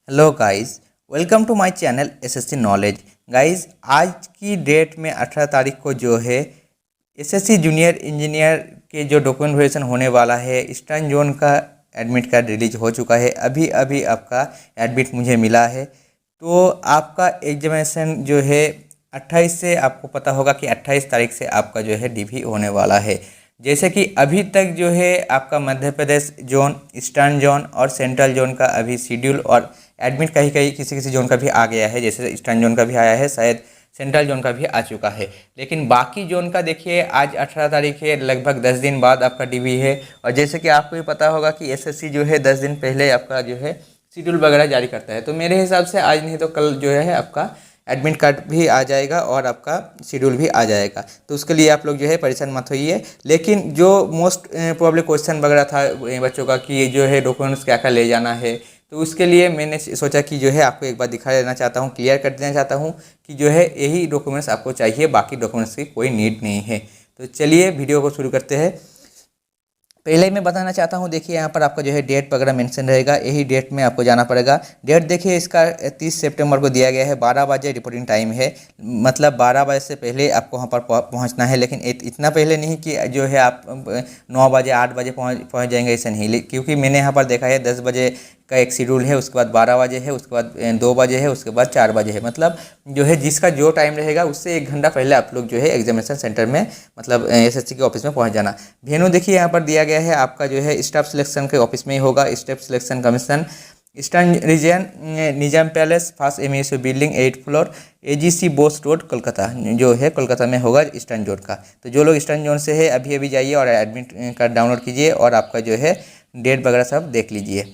Hello guys, welcome to my channel SSC knowledge. Guys, आज की date में 18 तारीख को जो है एसएससी जूनियर इंजीनियर के जो डॉक्यूमेंट वेरिफिकेशन होने वाला है, ईस्टर्न जोन का एडमिट कार्ड रिलीज हो चुका है। अभी अभी आपका एडमिट मुझे मिला है। तो आपका एग्जामिनेशन जो है 28 से, आपको पता होगा कि 28 तारीख से आपका जो है डीवी होने वाला है। जैसे कि अभी तक जो है आपका Madhya Pradesh zone, eastern zone और सेंट्रल जोन का अभी शेड्यूल और एडमिट कहीं कहीं किसी किसी जोन का भी आ गया है। जैसे ईस्टर्न जोन का भी आया है, शायद सेंट्रल जोन का भी आ चुका है। लेकिन बाकी जोन का देखिए, आज 18 तारीख है, लगभग 10 दिन बाद आपका डीवी है। और जैसे कि आपको भी पता होगा कि एसएससी जो है 10 दिन पहले आपका जो है शेड्यूल वगैरह जारी करता है। तो मेरे हिसाब से आज नहीं तो कल जो है आपका एडमिट कार्ड भी आ जाएगा और आपका शेड्यूल भी आ जाएगा। तो उसके लिए आप लोग जो है परेशान मत होइए। लेकिन जो मोस्ट प्रॉब्लम क्वेश्चन वगैरह था बच्चों का कि जो है डॉक्यूमेंट्स क्या क्या ले जाना है, तो उसके लिए मैंने सोचा कि जो है आपको एक बार दिखा देना चाहता हूँ, क्लियर कर देना चाहता हूँ कि जो है यही डॉक्यूमेंट्स आपको चाहिए, बाकी डॉक्यूमेंट्स की कोई नीड नहीं है। तो चलिए वीडियो को शुरू करते हैं। पहले ही मैं बताना चाहता हूँ, देखिए यहाँ पर आपका जो है डेट वगैरह मेंशन रहेगा, यही डेट में आपको जाना पड़ेगा। डेट देखिए इसका 30 सितंबर को दिया गया है, 12 बजे रिपोर्टिंग टाइम है। मतलब 12 बजे से पहले आपको वहाँ पर पहुँचना है। लेकिन इतना पहले नहीं कि जो है आप 9 बजे 8 बजे पहुँच जाएंगे, ऐसा नहीं। क्योंकि मैंने यहाँ पर देखा है 10 बजे का एक शेड्यूल है, उसके बाद 12 बजे है, उसके बाद 2 बजे है, उसके बाद 4 बजे है। मतलब जो है जिसका जो टाइम रहेगा उससे 1 घंटा पहले आप लोग जो है एग्जामिनेशन सेंटर में, मतलब एसएससी के ऑफिस में पहुंच जाना। वेन्यू देखिए यहाँ पर दिया गया है, आपका जो है स्टाफ सिलेक्शन के ऑफिस में ही होगा। Staff selection commission, eastern region, Nizam palace, first MSU building, 8th floor, AGC Bose road, Kolkata, जो है कोलकाता में होगा ईस्टर्न जोन का। तो जो लोग ईस्टर्न जोन से है अभी अभी जाइए और एडमिट कार्ड डाउनलोड कीजिए और आपका जो है डेट वगैरह सब देख लीजिए।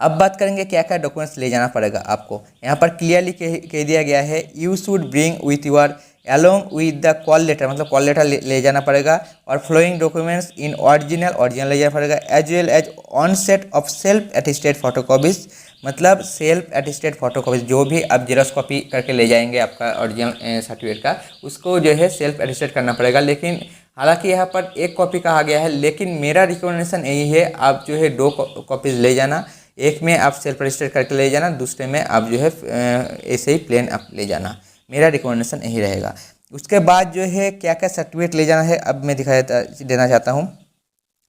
अब बात करेंगे क्या क्या डॉक्यूमेंट्स ले जाना पड़ेगा आपको। यहाँ पर क्लियरली कह दिया गया है, you should bring with your along with the call letter, मतलब कॉल लेटर ले जाना पड़ेगा। और फ्लोइंग डॉक्यूमेंट्स इन ओरिजिनल ले जाना पड़ेगा, as well as on set of self attested photocopies, मतलब सेल्फ एटिस्टेड फोटोकॉपीज जो भी आप जेरॉक्स कॉपी करके ले जाएंगे आपका ओरिजिनल सर्टिफिकेट का, उसको जो है सेल्फ एटिस्टेड करना पड़ेगा। लेकिन हालांकि यहाँ पर 1 कॉपी कहा गया है, लेकिन मेरा रिकमेंडेशन यही है, आप जो है 2 कॉपीज़ ले जाना। एक में आप सेल्फ रजिस्टर करके ले जाना, दूसरे में आप जो है ऐसे ही प्लेन आप ले जाना। मेरा रिकमेंडेशन यही रहेगा। उसके बाद जो है क्या क्या सर्टिफिकेट ले जाना है, अब मैं देना चाहता हूँ।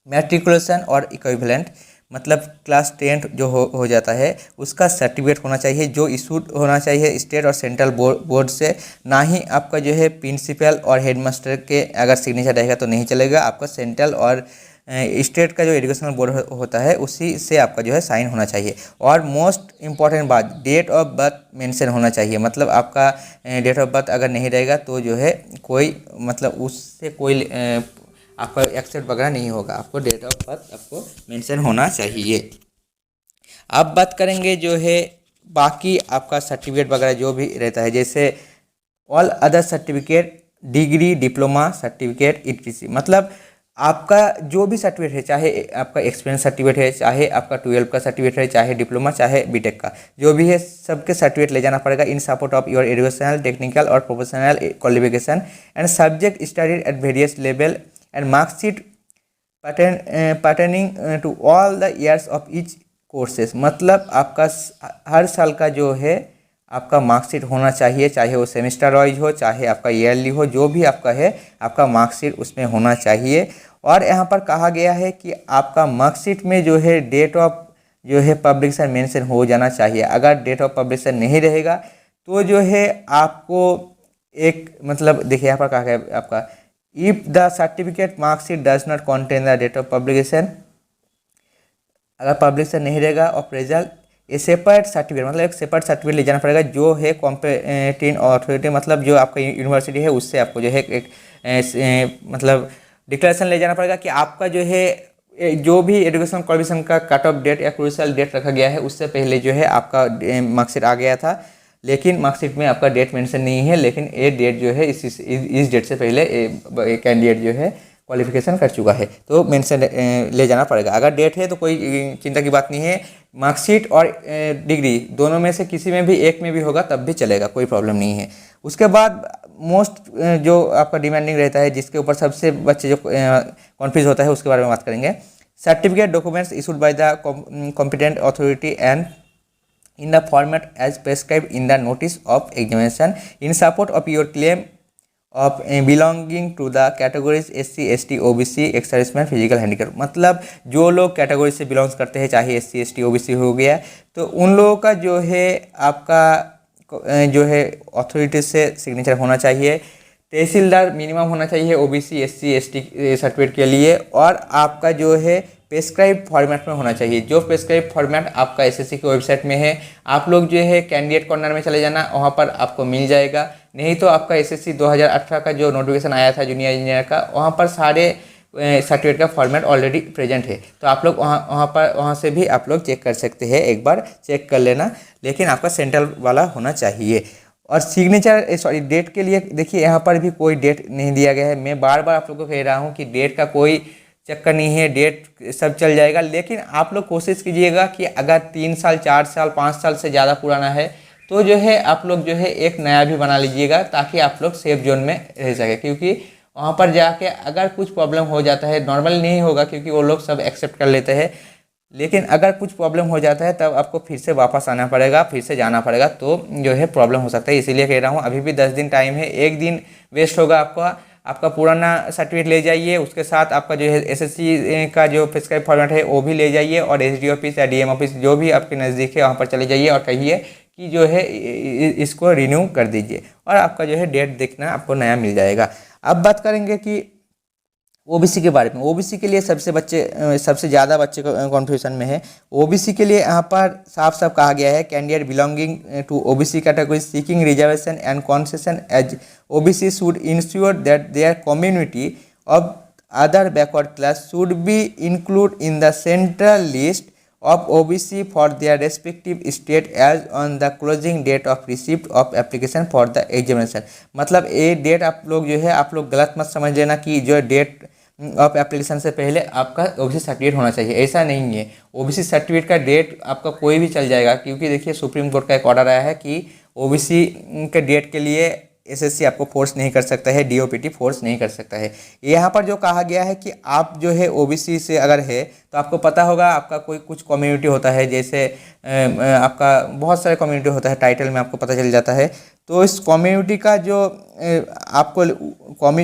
मैट्रिकुलेशन और इक्विवेलेंट, मतलब क्लास 10 जो हो जाता है उसका सर्टिफिकेट होना चाहिए, जो इशूड होना चाहिए स्टेट और सेंट्रल बोर्ड से। ना ही आपका जो है प्रिंसिपल और हेडमास्टर के अगर सिग्नेचर रहेगा तो नहीं चलेगा, आपका सेंट्रल और स्टेट का जो एजुकेशनल बोर्ड होता है उसी से आपका जो है साइन होना चाहिए। और मोस्ट इम्पॉर्टेंट बात, डेट ऑफ बर्थ मेंशन होना चाहिए। मतलब आपका डेट ऑफ बर्थ अगर नहीं रहेगा तो जो है कोई, मतलब उससे कोई आपका एक्सेप्ट वगैरह नहीं होगा। आपको डेट ऑफ बर्थ आपको मेंशन होना चाहिए। अब बात करेंगे जो है बाकी आपका सर्टिफिकेट वगैरह जो भी रहता है, जैसे all other certificate, degree, diploma certificate, etc, मतलब आपका जो भी सर्टिफिकेट है, चाहे आपका एक्सपीरियंस सर्टिफिकेट है, चाहे आपका 12 का सर्टिफिकेट है, चाहे डिप्लोमा, चाहे बीटेक का, जो भी है सबके सर्टिफिकेट ले जाना पड़ेगा। In support of your educational, technical और professional qualification and subject studied at various level and marksheet pertaining to all the years of each courses, मतलब आपका हर साल का जो है आपका मार्कशीट होना चाहिए, चाहे वो सेमेस्टर वाइज हो, चाहे आपका ईयरली हो, जो भी आपका है आपका मार्कशीट उसमें होना चाहिए। और यहाँ पर कहा गया है कि आपका मार्कशीट में जो है डेट ऑफ जो है पब्लिकेशन मेंशन हो जाना चाहिए। अगर डेट ऑफ पब्लिकेशन नहीं रहेगा तो जो है आपको एक, मतलब देखिए यहाँ पर कहा गया आपका, if the certificate marksheet does not contain the date of publication, अगर पब्लिकेशन नहीं रहेगा और रिजल्ट, ए सेपरेट सर्टिफिकेट, मतलब एक सेपरेट सर्टिफिकेट ले जाना पड़ेगा जो है कॉम्पिटेंट अथॉरिटी, मतलब जो आपका यूनिवर्सिटी है उससे आपको जो है एक मतलब डिक्लेरेशन ले जाना पड़ेगा कि आपका जो है जो भी एजुकेशन क्वालिफिकेशन का कट ऑफ डेट या क्रूशियल डेट रखा गया है उससे पहले जो है आपका मार्कशीट आ गया था। लेकिन मार्कशीट में आपका डेट मेंशन नहीं है, लेकिन ये डेट जो है इस डेट से पहले कैंडिडेट जो है क्वालिफिकेशन कर चुका है, तो मेंशन ले जाना पड़ेगा। अगर डेट है तो कोई चिंता की बात नहीं है, मार्कशीट और डिग्री दोनों में से किसी में भी एक में भी होगा तब भी चलेगा, कोई प्रॉब्लम नहीं है। उसके बाद मोस्ट जो आपका डिमांडिंग रहता है, जिसके ऊपर सबसे बच्चे जो कॉन्फ्यूज होता है, उसके बारे में बात करेंगे। Certificate documents issued by the competent authority and in the format as prescribed in the notice of examination in support of your claim of belonging to the categories SC ST OBC ex-serviceman physical handicap. मतलब जो लोग category से belongs करते हैं, चाहे SC ST OBC हो गया, तो उन लोगों का जो है आपका जो है अथॉरिटी से सिग्नेचर होना चाहिए। तहसीलदार मिनिमम होना चाहिए OBC SC ST सर्टिफिकेट के लिए, और आपका जो है प्रेस्क्राइब फॉर्मेट में होना चाहिए। जो प्रेस्क्राइब फॉर्मेट आपका SSC की वेबसाइट में है, आप लोग जो है कैंडिडेट कॉर्नर में चले जाना, वहाँ पर आपको मिल जाएगा। नहीं तो आपका SSC 2018 का जो नोटिफिकेशन आया था जूनियर इंजीनियर का, वहाँ पर सारे सर्टिफिकेट का फॉर्मेट ऑलरेडी प्रेजेंट है। तो आप लोग वहाँ से भी आप लोग चेक कर सकते हैं, एक बार चेक कर लेना। लेकिन आपका सेंट्रल वाला होना चाहिए। और सिग्नेचर डेट के लिए देखिए, यहाँ पर भी कोई डेट नहीं दिया गया है। मैं बार बार आप लोगों को कह रहा हूँ कि डेट का कोई चक्कर नहीं है, डेट सब चल जाएगा। लेकिन आप लोग कोशिश कीजिएगा कि अगर 3 साल 4 साल 5 साल से ज़्यादा पुराना है तो जो है आप लोग जो है एक नया भी बना लीजिएगा, ताकि आप लोग सेफ जोन में रह सके। क्योंकि वहाँ पर जाके अगर कुछ प्रॉब्लम हो जाता है, नॉर्मल नहीं होगा क्योंकि वो लोग सब एक्सेप्ट कर लेते हैं, लेकिन अगर कुछ प्रॉब्लम हो जाता है तब आपको फिर से वापस आना पड़ेगा, फिर से जाना पड़ेगा, तो जो है प्रॉब्लम हो सकता है। इसीलिए कह रहा हूँ अभी भी 10 दिन टाइम है, एक दिन वेस्ट होगा आपका पुराना सर्टिफिकेट ले जाइए, उसके साथ आपका जो है SSC का जो प्रिस्क्राइब फॉर्मेट है वो भी ले जाइए, और SDO ऑफिस या DM ऑफिस जो भी आपके नज़दीक है वहाँ पर चले जाइए और कहिए कि जो है इसको रिन्यू कर दीजिए, और आपका जो है डेट देखना आपको नया मिल जाएगा। अब बात करेंगे कि OBC के बारे में। OBC के लिए सबसे ज़्यादा बच्चे कॉन्फ्यूजन में है। OBC के लिए यहाँ पर साफ साफ कहा गया है, candidate belonging to OBC category seeking reservation and concession as OBC should ensure that their community of other backward class should be include in the central list of OBC for their respective state as on the closing date of receipt of application for the examination। मतलब ये date आप लोग जो है, आप लोग गलत मत समझ लेना कि जो डेट ऑफ एप्लीकेशन से पहले आपका OBC सर्टिफिकेट होना चाहिए, ऐसा नहीं है। OBC सर्टिफिकेट का डेट आपका कोई भी चल जाएगा, क्योंकि देखिए सुप्रीम कोर्ट का एक ऑर्डर आया है कि OBC के डेट के लिए SSC आपको फोर्स नहीं कर सकता है, DOPT फोर्स नहीं कर सकता है। यहाँ पर जो कहा गया है कि आप जो है OBC से अगर है तो आपको पता होगा आपका कोई कुछ कम्युनिटी होता है, जैसे आपका बहुत सारे कम्युनिटी होता है, टाइटल में आपको पता चल जाता है। तो इस कम्युनिटी का जो आपको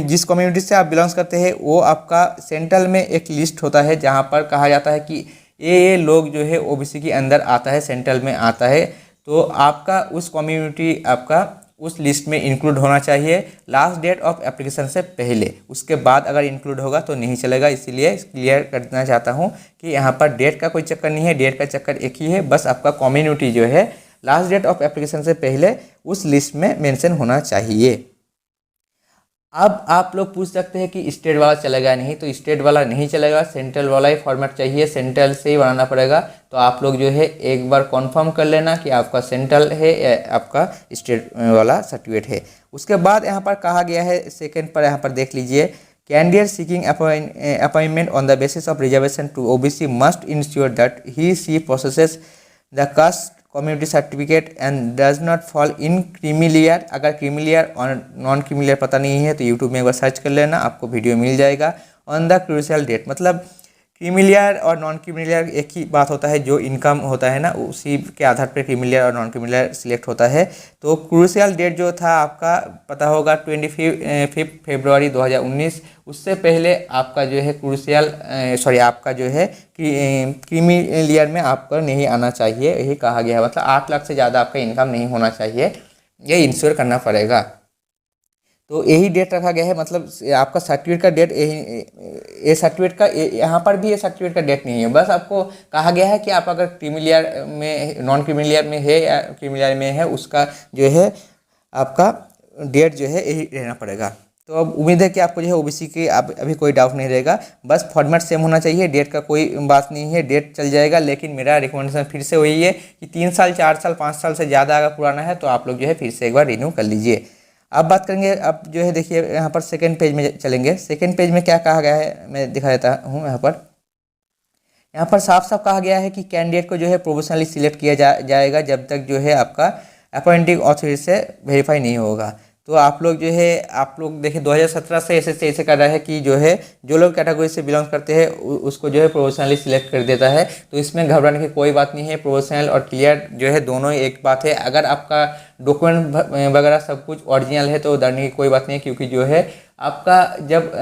जिस कम्युनिटी से आप बिलोंग्स करते हैं वो आपका सेंट्रल में एक लिस्ट होता है, जहाँ पर कहा जाता है कि ये लोग जो है OBC के अंदर आता है, सेंट्रल में आता है। तो आपका उस कम्युनिटी आपका उस लिस्ट में इंक्लूड होना चाहिए लास्ट डेट ऑफ एप्लीकेशन से पहले। उसके बाद अगर इंक्लूड होगा तो नहीं चलेगा। इसीलिए क्लियर करना चाहता हूं कि यहाँ पर डेट का कोई चक्कर नहीं है, डेट का चक्कर एक ही है, बस आपका कम्युनिटी जो है लास्ट डेट ऑफ एप्लीकेशन से पहले उस लिस्ट में मेंशन होना चाहिए। अब आप लोग पूछ सकते हैं कि स्टेट वाला चलेगा नहीं, तो स्टेट वाला नहीं चलेगा, सेंट्रल वाला ही फॉर्मेट चाहिए, सेंट्रल से ही बनाना पड़ेगा। तो आप लोग जो है एक बार कंफर्म कर लेना कि आपका सेंट्रल है या आपका स्टेट वाला सर्टिफिकेट है। उसके बाद यहाँ पर कहा गया है सेकंड पर, यहाँ पर देख लीजिए, candidate seeking appointment on the basis of reservation to OBC must ensure that he she possesses the caste community certificate and does not fall in creamy layer. अगर क्रीमी-लेयर और नॉन क्रीमी-लेयर पता नहीं है तो यूट्यूब में एक बार सर्च कर लेना, आपको वीडियो मिल जाएगा। ऑन द क्रूशियल डेट, मतलब क्रीमी-लेयर और नॉन क्रीमी-लेयर एक ही बात होता है, जो इनकम होता है ना उसी के आधार पर क्रीमी-लेयर और नॉन क्रीमी-लेयर सिलेक्ट होता है। तो क्रूशियल डेट जो था आपका पता होगा 25 फरवरी 2019, उससे पहले आपका जो है आपका जो है क्रीमी-लेयर में आपको नहीं आना चाहिए, यही कहा गया है। मतलब 8 लाख से ज़्यादा आपका इनकम नहीं होना चाहिए, ये इंश्योर करना पड़ेगा। तो यही डेट रखा गया है, मतलब आपका सर्टिफिकेट का डेट ये सर्टिफिकेट का यहाँ पर भी ये सर्टिफिकेट का डेट नहीं है। बस आपको कहा गया है कि आप अगर क्रीमी-लेयर में, नॉन क्रीमी-लेयर में है या क्रीमी-लेयर में है, उसका जो है आपका डेट जो है यही रहना पड़ेगा। तो अब उम्मीद है कि आपको जो है OBC के अभी कोई डाउट नहीं रहेगा, बस फॉर्मेट सेम होना चाहिए, डेट का कोई बात नहीं है, डेट चल जाएगा। लेकिन मेरा रिकमेंडेशन फिर से वही है कि 3 साल 4 साल 5 साल से ज़्यादा अगर पुराना है तो आप लोग जो है फिर से एक बार रिन्यू कर लीजिए। अब बात करेंगे, अब जो है देखिए यहाँ पर सेकंड पेज में चलेंगे। सेकंड पेज में क्या कहा गया है मैं दिखा देता हूँ। यहाँ पर साफ साफ कहा गया है कि कैंडिडेट को जो है प्रोविजनली सिलेक्ट किया जाएगा जब तक जो है आपका अपॉइंटिंग ऑथोरिटी से वेरीफाई नहीं होगा। तो आप लोग जो है आप लोग देखिए 2017 से एसएससी ऐसे कर रहा है कि जो है जो लोग कैटेगरी से बिलोंग करते हैं उसको जो है प्रोफेशनली सिलेक्ट कर देता है। तो इसमें घबराने की कोई बात नहीं है, प्रोफेशनल और क्लियर जो है दोनों ही एक बात है। अगर आपका डॉक्यूमेंट वगैरह सब कुछ ओरिजिनल है तो डरने की कोई बात नहीं है, क्योंकि जो है आपका जब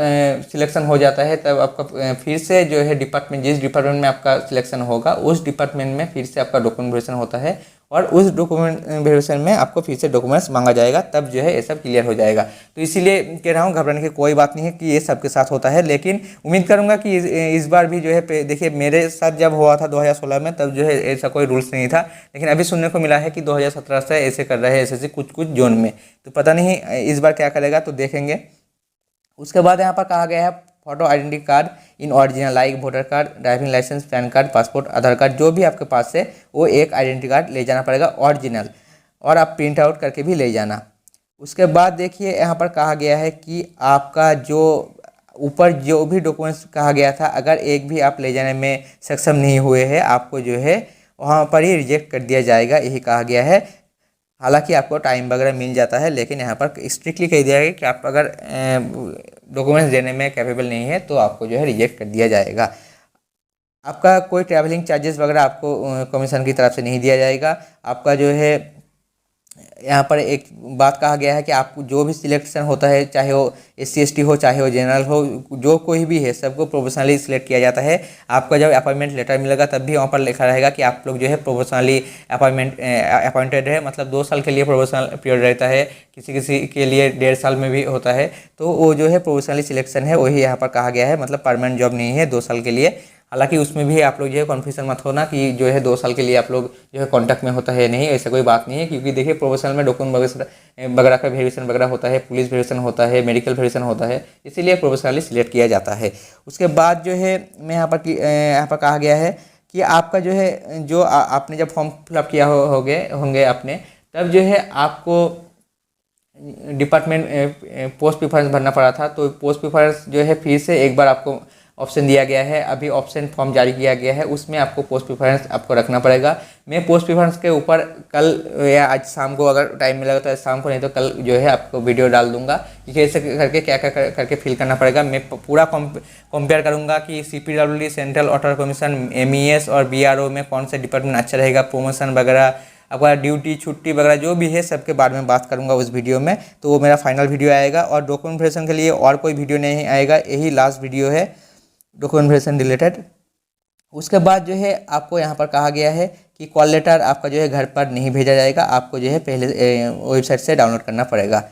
सिलेक्शन हो जाता है तब आपका फिर से जो है डिपार्टमेंट, जिस डिपार्टमेंट में आपका सिलेक्शन होगा उस डिपार्टमेंट में फिर से आपका डॉक्यूमेंट वेरिफिकेशन होता है और उस डॉक्यूमेंट वेरिफिकेशन में आपको फिर से डॉक्यूमेंट्स मांगा जाएगा, तब जो है ये सब क्लियर हो जाएगा। तो इसीलिए कह रहा हूँ घबराने की कोई बात नहीं है कि ये सबके साथ होता है, लेकिन उम्मीद करूँगा कि इस बार भी जो है देखिए मेरे साथ जब हुआ था 2016 में तब जो है ऐसा कोई रूल्स नहीं था, लेकिन अभी सुनने को मिला है कि 2017 से ऐसे कर रहे हैं ऐसे कुछ कुछ जोन में। तो पता नहीं इस बार क्या करेगा, तो देखेंगे। उसके बाद यहाँ पर कहा गया है photo identity card in original like voter card, driving licence, PAN card, passport, Aadhaar card, जो भी आपके पास है वो एक आइडेंटिटी कार्ड ले जाना पड़ेगा ओरिजिनल, और आप प्रिंट आउट करके भी ले जाना। उसके बाद देखिए यहाँ पर कहा गया है कि आपका जो ऊपर जो भी डॉक्यूमेंट्स कहा गया था अगर एक भी आप ले जाने में सक्षम नहीं हुए हैं आपको जो है वहाँ पर ही रिजेक्ट कर दिया जाएगा, यही कहा गया है। हालांकि आपको टाइम वगैरह मिल जाता है, लेकिन यहाँ पर स्ट्रिक्टली कह दिया है कि आप अगर डॉक्यूमेंट्स देने में कैपेबल नहीं है तो आपको जो है रिजेक्ट कर दिया जाएगा। आपका कोई ट्रैवलिंग चार्जेस वगैरह आपको कमीशन की तरफ से नहीं दिया जाएगा। आपका जो है यहाँ पर एक बात कहा गया है कि आपको जो भी सिलेक्शन होता है, चाहे वो SC/ST हो, चाहे वो जनरल हो, जो कोई भी है सबको प्रोफेशनली सिलेक्ट किया जाता है। आपका जब अपॉइंटमेंट लेटर मिलेगा तब भी वहाँ पर लिखा रहेगा कि आप लोग जो है प्रोफेशनली अपॉइंटेड है, मतलब 2 साल के लिए प्रोफेशनल पीरियड रहता है, किसी किसी के लिए 1.5 साल में भी होता है। तो वो जो है प्रोफेशनली सिलेक्शन है वही यहाँ पर कहा गया है, मतलब परमानेंट जॉब नहीं है 2 साल के लिए। हालांकि उसमें भी आप लोग जो है कन्फ्यूजन मत होना कि जो है 2 साल के लिए आप लोग जो है कॉन्टैक्ट में होता है, नहीं, ऐसा कोई बात नहीं है। क्योंकि देखिए प्रोफेशनल में डॉक्यूमेंट वगैरह का वेरिफिकेशन वगैरह होता है, पुलिस वेरिफिकेशन होता है, मेडिकल वेरिफिकेशन होता है, इसीलिए प्रोफेशनली सिलेक्ट किया जाता है। उसके बाद जो है मैं यहाँ पर कहा गया है कि आपका जो है जो आपने जब फॉर्म फिलअप किया होंगे आपने, तब जो है आपको डिपार्टमेंट पोस्ट प्रेफरेंस भरना पड़ा था। तो पोस्ट प्रेफरेंस जो है फिर से एक बार आपको ऑप्शन दिया गया है, अभी ऑप्शन फॉर्म जारी किया गया है, उसमें आपको पोस्ट प्रेफरेंस आपको रखना पड़ेगा। मैं पोस्ट प्रेफरेंस के ऊपर कल या आज शाम को अगर टाइम मिलेगा तो आज शाम को, नहीं तो कल जो है आपको वीडियो डाल दूंगा कि कैसे करके क्या क्या करके फिल करना पड़ेगा। मैं पूरा कंपेयर करूंगा कि CPWD, central auditor commission, MES और BRO में कौन सा डिपार्टमेंट अच्छा रहेगा, प्रमोशन वगैरह, आपका ड्यूटी छुट्टी वगैरह जो भी है सबके बारे में बात करूंगा उस वीडियो में। तो वो मेरा फाइनल वीडियो आएगा और डॉक्यूमेंट वेरिफिकेशन के लिए और कोई वीडियो नहीं आएगा, यही लास्ट वीडियो है डॉक्यूमेंट वेरिफिकेशन रिलेटेड। उसके बाद जो है आपको यहाँ पर कहा गया है कि कॉल लेटर आपका जो है घर पर नहीं भेजा जाएगा, आपको जो है पहले वेबसाइट से डाउनलोड करना पड़ेगा।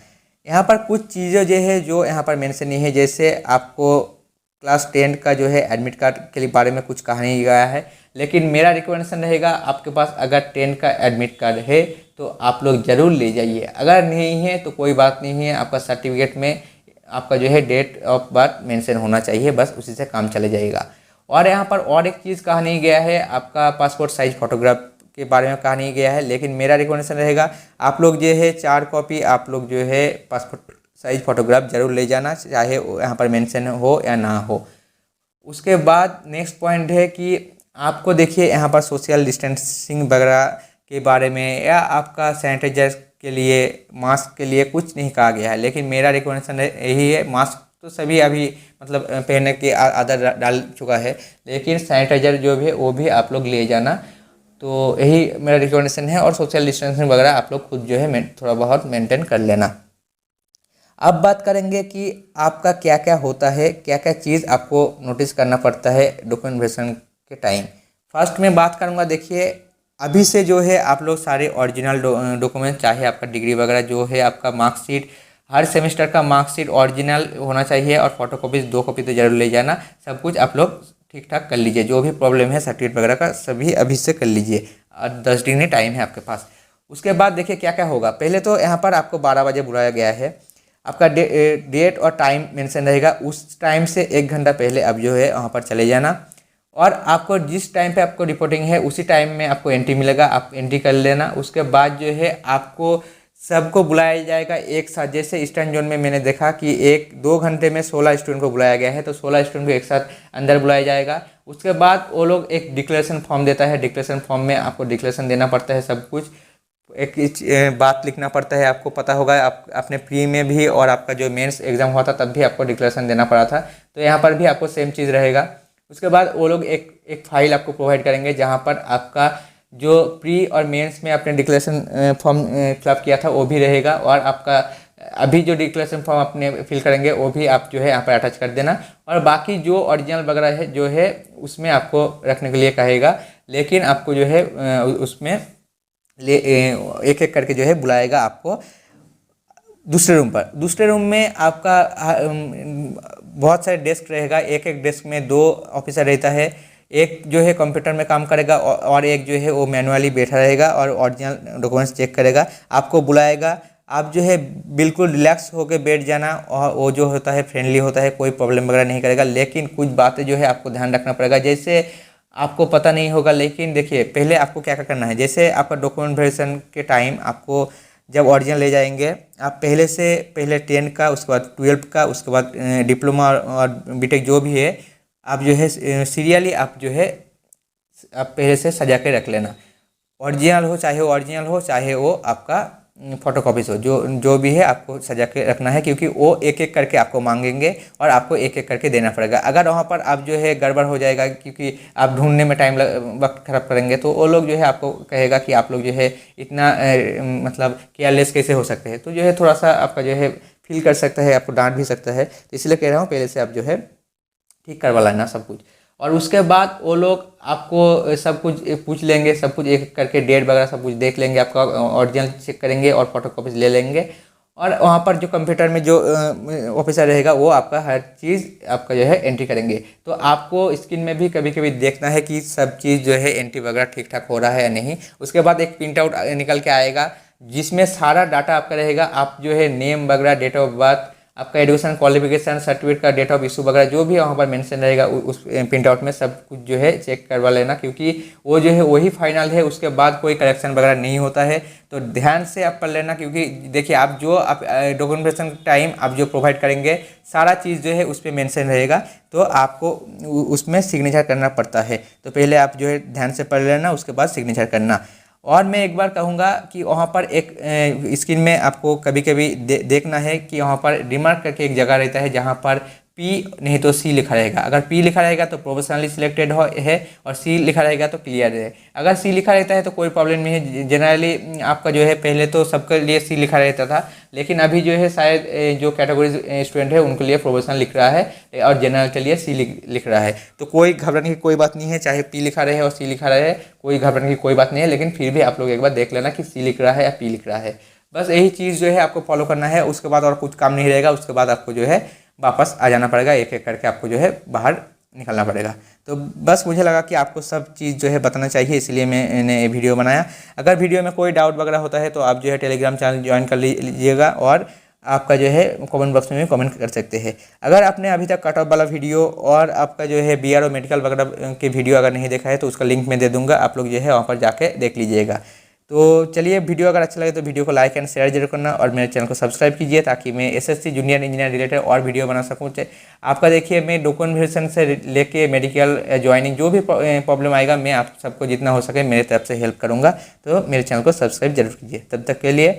यहाँ पर कुछ चीज़ें जो है जो यहाँ पर मेंशन नहीं है, जैसे आपको क्लास 10 का जो है एडमिट कार्ड के बारे में कुछ कहा नहीं गया है, लेकिन मेरा रिकमेंडेशन रहेगा आपके पास अगर 10 का एडमिट कार्ड है तो आप लोग ज़रूर ले जाइए, अगर नहीं है तो कोई बात नहीं है, आपका सर्टिफिकेट में आपका जो है डेट ऑफ बर्थ मेंशन होना चाहिए, बस उसी से काम चले जाएगा। और यहाँ पर और एक चीज़ कहा नहीं गया है, आपका पासपोर्ट साइज फोटोग्राफ के बारे में कहा नहीं गया है, लेकिन मेरा रिकमेंडेशन रहेगा आप लोग जो है 4 कॉपी आप लोग जो है पासपोर्ट साइज फोटोग्राफ जरूर ले जाना, चाहे यहाँ पर मेंशन हो या ना हो। उसके बाद नेक्स्ट पॉइंट है कि आपको देखिए यहाँ पर सोशल डिस्टेंसिंग वगैरह के बारे में या आपका सैनिटाइजर के लिए, मास्क के लिए कुछ नहीं कहा गया है, लेकिन मेरा रिकमेंडेशन यही है। मास्क तो सभी अभी मतलब पहनने की आदत डाल चुका है, लेकिन सैनिटाइजर जो भी है वो भी आप लोग ले जाना, तो यही मेरा रिकमेंडेशन है। और सोशल डिस्टेंसिंग वगैरह आप लोग खुद जो है थोड़ा बहुत मेंटेन कर लेना। अब बात करेंगे कि आपका क्या क्या होता है, क्या क्या चीज़ आपको नोटिस करना पड़ता है डॉक्यूमेंट वेरिफिकेशन के टाइम। फर्स्ट में बात करूँगा, देखिए अभी से जो है आप लोग सारे ओरिजिनल डॉक्यूमेंट, चाहे आपका डिग्री वगैरह जो है, आपका मार्कशीट, हर सेमेस्टर का मार्कशीट ओरिजिनल होना चाहिए और फोटोकॉपीज 2 कॉपी तो जरूर ले जाना। सब कुछ आप लोग ठीक ठाक कर लीजिए, जो भी प्रॉब्लम है सर्टिफिकेट वगैरह का सभी अभी से कर लीजिए, और 10 दिन ही टाइम है आपके पास। उसके बाद देखिए क्या क्या होगा। पहले तो यहाँ पर आपको 12 बजे बुलाया गया है, आपका डेट और टाइम मेंशन रहेगा, उस टाइम से 1 घंटा पहले आप जो है वहाँ पर चले जाना, और आपको जिस टाइम पे आपको रिपोर्टिंग है उसी टाइम में आपको एंट्री मिलेगा, आप एंट्री कर लेना। उसके बाद जो है आपको सबको बुलाया जाएगा एक साथ। जैसे ईस्टर्न जोन में मैंने देखा कि 1-2 घंटे में 16 स्टूडेंट को बुलाया गया है, तो 16 स्टूडेंट को एक साथ अंदर बुलाया जाएगा। उसके बाद वो लोग एक डिक्लेरेशन फॉर्म देता है, डिक्लेरेशन फॉर्म में आपको डिक्लेरेशन देना पड़ता है सब कुछ, बात लिखना पड़ता है। आपको पता होगा, आप अपने प्री में भी और आपका जो मेंस एग्ज़ाम हुआ था तब भी आपको डिक्लेरेशन देना पड़ा था, तो यहाँ पर भी आपको सेम चीज़ रहेगा। उसके बाद वो लोग एक फाइल आपको प्रोवाइड करेंगे जहाँ पर आपका जो प्री और मेंस में आपने डिक्लेरेशन फॉर्म फिलअप किया था वो भी रहेगा, और आपका अभी जो डिक्लेरेशन फॉर्म अपने फिल करेंगे वो भी आप जो है यहाँ पर अटैच कर देना। और बाकी जो ओरिजिनल वगैरह है जो है उसमें आपको रखने के लिए कहेगा, लेकिन आपको जो है उसमें एक एक करके जो है बुलाएगा आपको दूसरे रूम पर। दूसरे रूम में आपका बहुत सारे डेस्क रहेगा, एक एक डेस्क में 2 ऑफिसर रहता है। एक जो है कंप्यूटर में काम करेगा और एक जो है वो मैनुअली बैठा रहेगा और ओरिजिनल डॉक्यूमेंट्स चेक करेगा, आपको बुलाएगा। आप जो है बिल्कुल रिलैक्स होकर बैठ जाना, और वो जो होता है फ्रेंडली होता है, कोई प्रॉब्लम वगैरह नहीं करेगा। लेकिन कुछ बातें जो है आपको ध्यान रखना पड़ेगा, जैसे आपको पता नहीं होगा, लेकिन देखिए पहले आपको क्या क्या करना है। जैसे आपका डॉक्यूमेंट वेरिफिकेशन के टाइम आपको जब ओरिजिनल ले जाएंगे, आप पहले 10 का, उसके बाद 12 का, उसके बाद डिप्लोमा और बीटेक जो भी है, आप जो है सीरियली आप जो है आप पहले से सजा के रख लेना। ओरिजिनल हो चाहे वो ओरिजिनल हो, चाहे वो आपका फोटोकॉपीज हो, जो भी है आपको सजा के रखना है, क्योंकि वो एक एक करके आपको मांगेंगे और आपको एक एक करके देना पड़ेगा। अगर वहाँ पर आप जो है गड़बड़ हो जाएगा, क्योंकि आप ढूंढने में वक्त खराब करेंगे, तो वो लोग जो है आपको कहेगा कि आप लोग जो है इतना मतलब केयरलेस कैसे हो सकते हैं। तो जो है थोड़ा सा आपका जो है फील कर सकता है, आपको डांट भी सकता है। तो इसलिए कह रहा हूँ पहले से आप जो है ठीक करवा लेना सब कुछ। और उसके बाद वो लोग आपको सब कुछ पूछ लेंगे, सब कुछ एक एक करके डेट वगैरह सब कुछ देख लेंगे, आपका ओरिजिनल चेक करेंगे और फोटोकॉपीज ले लेंगे। और वहाँ पर जो कंप्यूटर में जो ऑफिसर रहेगा वो आपका हर चीज़ आपका जो है एंट्री करेंगे। तो आपको स्क्रीन में भी कभी कभी देखना है कि सब चीज़ जो है एंट्री वगैरह ठीक ठाक हो रहा है या नहीं। उसके बाद एक प्रिंट आउट निकल के आएगा जिसमें सारा डाटा आपका रहेगा। आप जो है नेम वगैरह, डेट ऑफ बर्थ, आपका एजुकेशन क्वालिफिकेशन सर्टिफिकेट का डेट ऑफ इशू वगैरह जो भी वहाँ पर मेंशन रहेगा उस प्रिंट आउट में सब कुछ जो है चेक करवा लेना, क्योंकि वो जो है वही फाइनल है, उसके बाद कोई करेक्शन वगैरह नहीं होता है। तो ध्यान से आप पढ़ लेना, क्योंकि देखिए आप डॉक्यूमेंटेशन टाइम आप जो प्रोवाइड करेंगे सारा चीज़ जो है उस पर मेंशन रहेगा, तो आपको उसमें सिग्नेचर करना पड़ता है। तो पहले आप जो है ध्यान से पढ़ लेना, उसके बाद सिग्नेचर करना। और मैं एक बार कहूँगा कि वहाँ पर एक स्क्रीन में आपको कभी कभी देखना है कि वहाँ पर रिमार्क करके एक जगह रहता है जहाँ पर पी नहीं तो सी लिखा रहेगा। अगर पी लिखा रहेगा तो प्रोफेशनली सिलेक्टेड है, और सी लिखा रहेगा तो क्लियर है। अगर सी लिखा रहता है तो कोई प्रॉब्लम नहीं है। जनरली आपका जो है पहले तो सबके लिए सी लिखा रहता था, लेकिन अभी जो है शायद जो कैटेगरी स्टूडेंट है उनके लिए प्रोफेशनल लिख रहा है और जनरल के लिए सी लिख रहा है। तो कोई घबराने की कोई बात नहीं है, चाहे पी लिखा रहे और सी लिखा रहे, कोई घबराने की कोई बात नहीं है। लेकिन फिर भी आप लोग एक बार देख लेना कि सी लिख रहा है या पी लिख रहा है। बस यही चीज़ जो है आपको फॉलो करना है, उसके बाद और कुछ काम नहीं रहेगा। उसके बाद आपको जो है वापस आ जाना पड़ेगा, एक एक करके आपको जो है बाहर निकलना पड़ेगा। तो बस मुझे लगा कि आपको सब चीज़ जो है बताना चाहिए, इसलिए मैंने ये वीडियो बनाया। अगर वीडियो में कोई डाउट वगैरह होता है तो आप जो है टेलीग्राम चैनल ज्वाइन कर लीजिएगा, और आपका जो है कमेंट बॉक्स में भी कमेंट कर सकते हैं। अगर आपने अभी तक कट ऑफ वाला वीडियो और आपका जो है BRO मेडिकल वगैरह के वीडियो अगर नहीं देखा है तो उसका लिंक मैं दे दूँगा, आप लोग जो है वहाँ पर जाके देख लीजिएगा। तो चलिए, वीडियो अगर अच्छा लगे तो वीडियो को लाइक एंड शेयर जरूर करना, और मेरे चैनल को सब्सक्राइब कीजिए ताकि मैं SSC जूनियर इंजीनियर रिलेटेड और वीडियो बना सकूँ। आपका देखिए मैं डॉक्यूमेंट वेरिफिकेशन से लेके मेडिकल ज्वाइनिंग जो भी प्रॉब्लम आएगा मैं आप सबको जितना हो सके मेरे तरफ से हेल्प करूँगा। तो मेरे चैनल को सब्सक्राइब जरूर कीजिए। तब तक के लिए